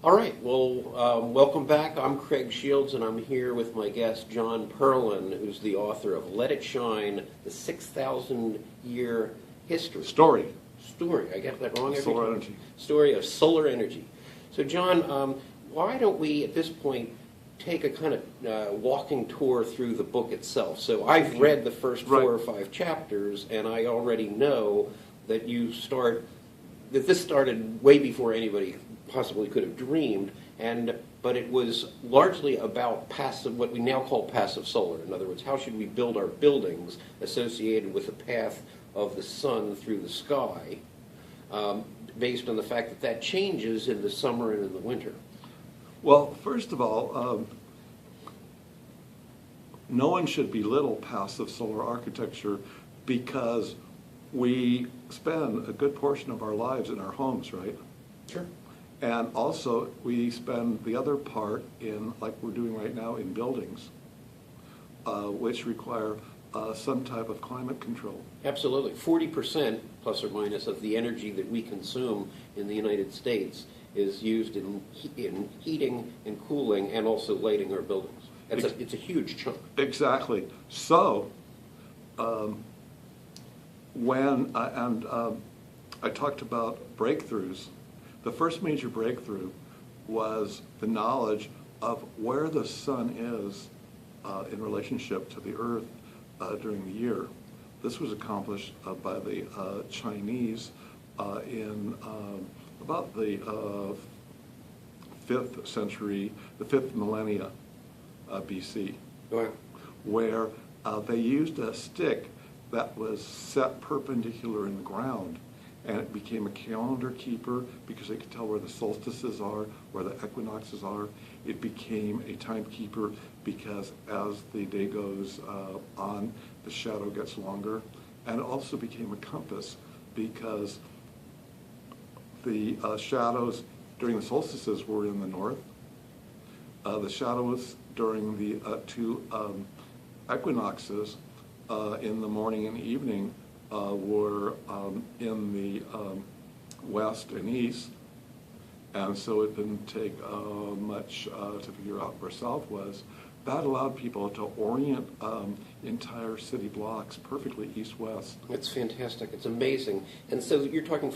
All right, well, welcome back. I'm Craig Shields, and I'm here with my guest, John Perlin, who's the author of Let It Shine, the 6,000-Year History. Story. I get that wrong every Solar time. energy. Story of solar energy. So, John, why don't we, at this point, take a kind of walking tour through the book itself? So I've read the first Right. 4 or 5 chapters, and I already know that that this started way before anybody possibly could have dreamed, but it was largely about passive, what we now call passive solar. In other words, how should we build our buildings associated with the path of the sun through the sky, based on the fact that that changes in the summer and in the winter. Well, first of all, no one should belittle passive solar architecture because we spend a good portion of our lives in our homes, right? Sure. And also, we spend the other part in, like we're doing right now, in buildings, which require some type of climate control. Absolutely. 40% plus or minus of the energy that we consume in the United States is used in heating and cooling and also lighting our buildings. It's a huge chunk. Exactly. So, when I talked about breakthroughs, the first major breakthrough was the knowledge of where the sun is in relationship to the Earth during the year. This was accomplished by the Chinese in about the 5th century, the 5th millennia BC, Wow. where they used a stick that was set perpendicular in the ground, and it became a calendar keeper because they could tell where the solstices are, where the equinoxes are. It became a timekeeper because as the day goes on, the shadow gets longer. And it also became a compass because the shadows during the solstices were in the north. The shadows during the 2 equinoxes in the morning and evening were in the west and east, and so it didn't take much to figure out where south was. That allowed people to orient entire city blocks perfectly east-west. It's fantastic. It's amazing. And so you're talking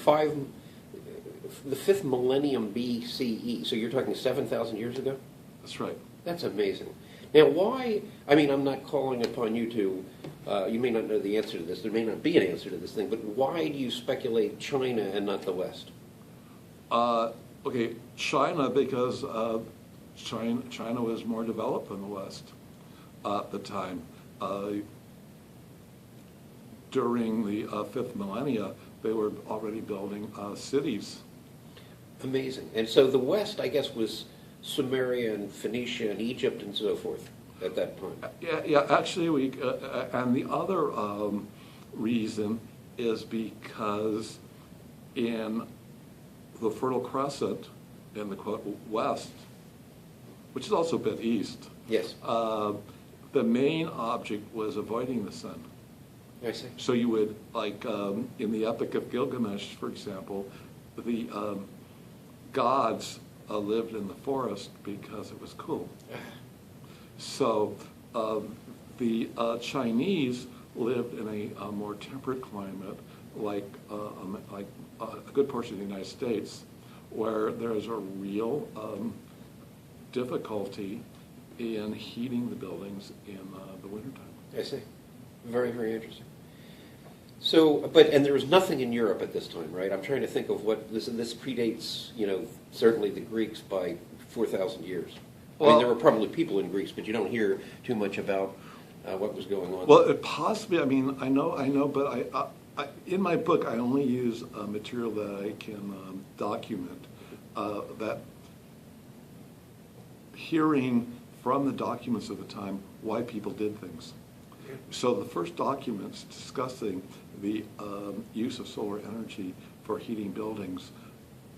the 5th millennium BCE. So you're talking 7,000 years ago? That's right. That's amazing. Now, why, I'm not calling upon you to, you may not know the answer to this, there may not be an answer to this thing, but why do you speculate China and not the West? Okay, China, because China was more developed than the West at the time. During the 5th millennia, they were already building cities. Amazing. And so the West, I guess, was Sumeria and Phoenicia and Egypt and so forth at that point. Yeah. Actually, and the other reason is because in the Fertile Crescent, in the quote West, which is also a bit east, Yes. the main object was avoiding the sun. I see. So you would, like in the Epic of Gilgamesh, for example, the gods lived in the forest because it was cool. So the Chinese lived in a more temperate climate, like a good portion of the United States, where there's a real difficulty in heating the buildings in the wintertime. I see. Very, very interesting. So, and there was nothing in Europe at this time, right? I'm trying to think of what this predates, certainly the Greeks by 4,000 years. Well, there were probably people in Greece, but you don't hear too much about what was going on. Well, possibly. I know, but in my book, I only use material that I can document. That hearing from the documents of the time why people did things. So the first documents discussing the use of solar energy for heating buildings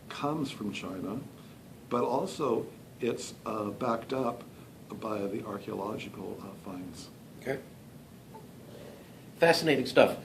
comes from China, but also it's backed up by the archaeological finds. Okay. Fascinating stuff.